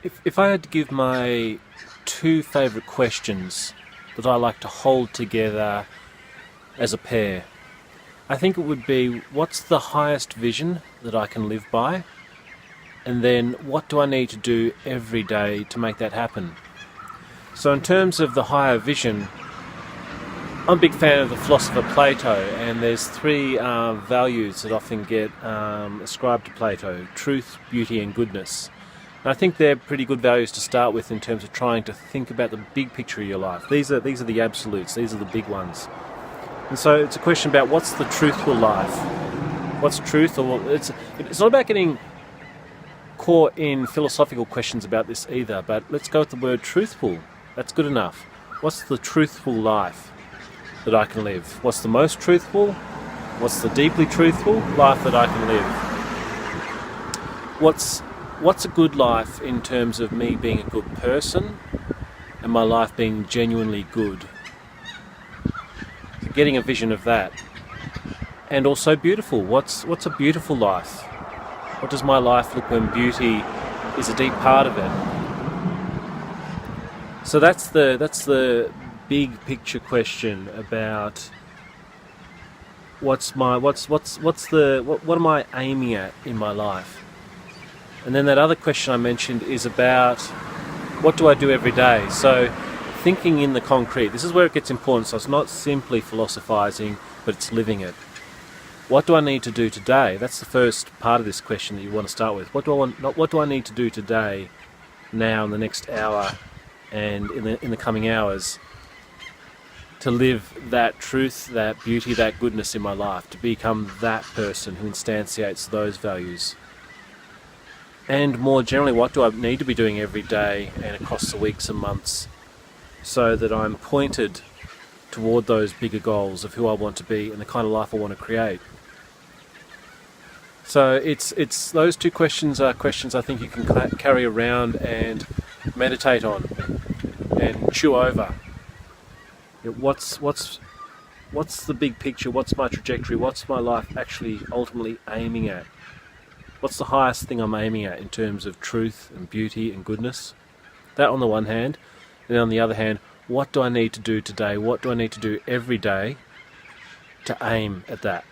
If I had to give my two favourite questions that I like to hold together as a pair, I think it would be, what's the highest vision that I can live by? And then, what do I need to do every day to make that happen? So in terms of the higher vision, I'm a big fan of the philosopher Plato, and there's three values that often get ascribed to Plato: truth, beauty and goodness. And I think they're pretty good values to start with in terms of trying to think about the big picture of your life. These are the absolutes, these are the big ones. And so it's a question about, what's the truthful life? What's truth? It's not about getting caught in philosophical questions about this either, but let's go with the word truthful. That's good enough. What's the truthful life that I can live? What's the most truthful? What's the deeply truthful life that I can live? What's a good life in terms of me being a good person and my life being genuinely good? So getting a vision of that. And also beautiful. What's a beautiful life? What does my life look when beauty is a deep part of it? So that's the big picture question about what am I aiming at in my life? And then that other question I mentioned is about, what do I do every day? So thinking in the concrete, this is where it gets important. So it's not simply philosophizing, but it's living it. What do I need to do today? That's the first part of this question that you want to start with. What do I need to do today, now, in the next hour, and in the coming hours, to live that truth, that beauty, that goodness in my life, to become that person who instantiates those values? And more generally, what do I need to be doing every day and across the weeks and months so that I'm pointed toward those bigger goals of who I want to be and the kind of life I want to create? So it's those two questions are questions I think you can carry around and meditate on and chew over. What's the big picture? What's my trajectory? What's my life actually ultimately aiming at? What's the highest thing I'm aiming at in terms of truth and beauty and goodness? That on the one hand. And on the other hand, what do I need to do today? What do I need to do every day to aim at that?